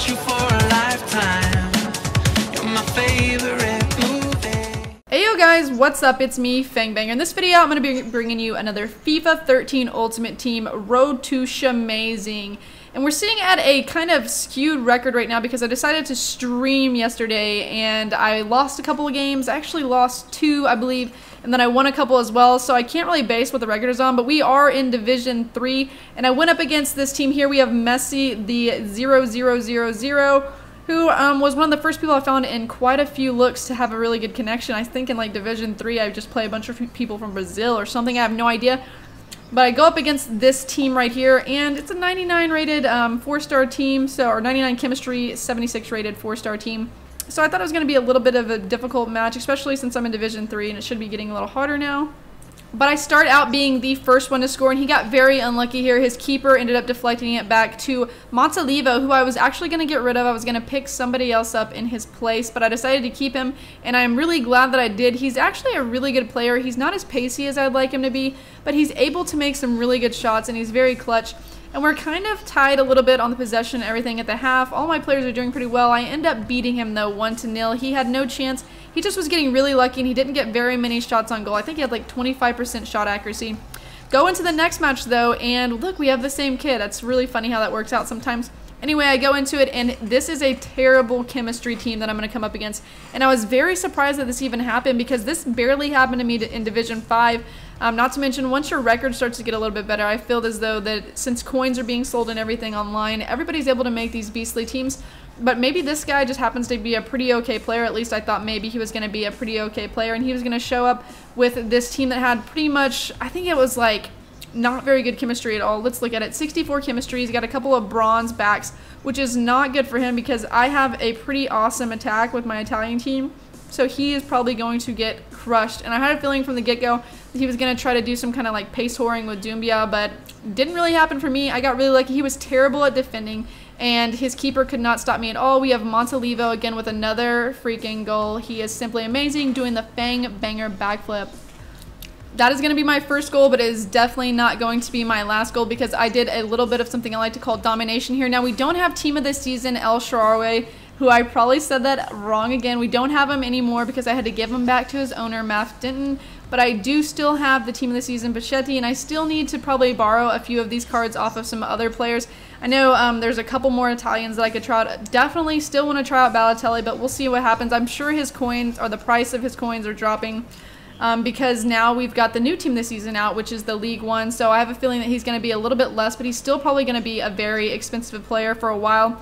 you for a lifetime. You're my favorite movie. Hey yo guys, what's up? It's me, Fang Banger. In this video, I'm going to be bringing you another FIFA 13 Ultimate Team Road to Schamazing. And we're sitting at a kind of skewed record right now because I decided to stream yesterday and I lost a couple of games. I actually lost 2, I believe, and then I won a couple as well, so I can't really base what the record is on, but we are in Division 3, and I went up against this team here. We have Messi, the 0000, who was one of the first people I found in quite a few looks to have a really good connection. I think in like Division 3, I just play a bunch of people from Brazil or something. I have no idea. But I go up against this team right here, and it's a 99 rated 4-star team, or 99 chemistry, 76 rated 4-star team. So I thought it was going to be a little bit of a difficult match, especially since I'm in Division 3, and it should be getting a little harder now. But I start out being the first one to score, and he got very unlucky here. His keeper ended up deflecting it back to Natale, who I was actually going to get rid of. I was going to pick somebody else up in his place, but I decided to keep him, and I'm really glad that I did. He's actually a really good player. He's not as pacey as I'd like him to be, but he's able to make some really good shots, and he's very clutch. And we're kind of tied a little bit on the possession and everything at the half. All my players are doing pretty well. I end up beating him, though, 1-0. He had no chance. He just was getting really lucky, and he didn't get very many shots on goal. I think he had like 25% shot accuracy. Go into the next match, though, and look, we have the same kid. That's really funny how that works out sometimes. Anyway, I go into it, and this is a terrible chemistry team that I'm going to come up against. And I was very surprised that this even happened because this barely happened to me in Division 5. Not to mention, once your record starts to get a little bit better, I feel as though that since coins are being sold and everything online, everybody's able to make these beastly teams. But maybe this guy just happens to be a pretty okay player. At least I thought maybe he was going to be a pretty okay player, and he was going to show up with this team that had pretty much, I think it was like not very good chemistry at all. Let's look at it. 64 chemistry. He's got a couple of bronze backs, which is not good for him because I have a pretty awesome attack with my Italian team. So he is probably going to get crushed. And I had a feeling from the get-go that he was going to try to do some kind of like pace whoring with Doumbia, but didn't really happen for me. I got really lucky. He was terrible at defending, and his keeper could not stop me at all. We have Natale again with another freaking goal. He is simply amazing, doing the Fang banger backflip. That is going to be my first goal, but it is definitely not going to be my last goal because I did a little bit of something I like to call domination here. Now, we don't have team of the season El Shaarawy, who I probably said that wrong again. We don't have him anymore because I had to give him back to his owner, Math Denton. But I do still have the team of the season, Bichetti, and I still need to probably borrow a few of these cards off of some other players. I know there's a couple more Italians that I could try out. Definitely still want to try out Balotelli, but we'll see what happens. I'm sure his coins, or the price of his coins, are dropping. Because now we've got the new team this season out, which is the League One, so I have a feeling that he's going to be a little bit less, but he's still probably going to be a very expensive player for a while.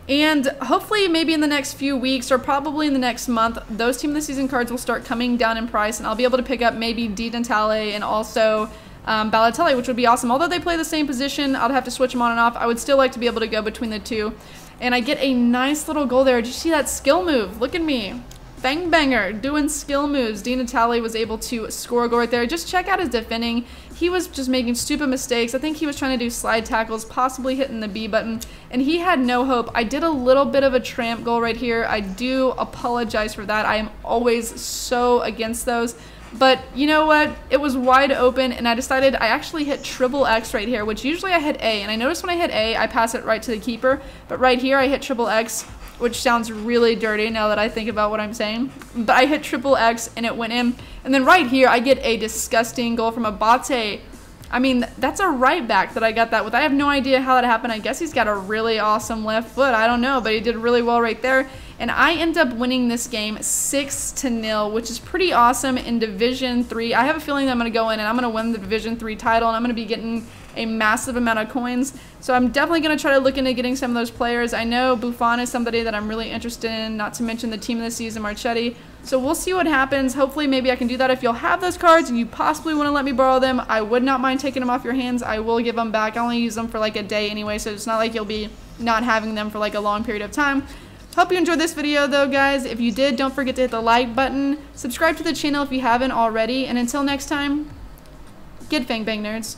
And hopefully maybe in the next few weeks or probably in the next month, those team of the season cards will start coming down in price, and I'll be able to pick up maybe Natale and also Balotelli, which would be awesome. Although they play the same position, I'd have to switch them on and off. I would still like to be able to go between the two. And I get a nice little goal there. Did you see that skill move? Look at me. Fang banger, doing skill moves. Natale was able to score a goal right there. Just check out his defending. He was just making stupid mistakes. I think he was trying to do slide tackles, possibly hitting the B button, and he had no hope. I did a little bit of a tramp goal right here. I do apologize for that. I am always so against those. But you know what? It was wide open, and I decided I actually hit triple X right here, which usually I hit A. And I noticed when I hit A, I pass it right to the keeper. But right here, I hit triple X, which sounds really dirty now that I think about what I'm saying. But I hit triple X, and it went in. And then right here, I get a disgusting goal from Abate. I mean, that's a right back that I got that with. I have no idea how that happened. I guess he's got a really awesome left foot. I don't know, but he did really well right there. And I end up winning this game 6-0, which is pretty awesome in Division 3. I have a feeling that I'm going to go in and I'm going to win the Division 3 title, and I'm going to be getting a massive amount of coins. So I'm definitely going to try to look into getting some of those players. I know Buffon is somebody that I'm really interested in, not to mention the team of the season, Marchetti. So we'll see what happens. Hopefully maybe I can do that. If you'll have those cards and you possibly want to let me borrow them, I would not mind taking them off your hands. I will give them back. I only use them for like a day anyway, so it's not like you'll be not having them for like a long period of time. Hope you enjoyed this video though, guys. If you did, don't forget to hit the like button. Subscribe to the channel if you haven't already. And until next time, get Fang Bang, nerds.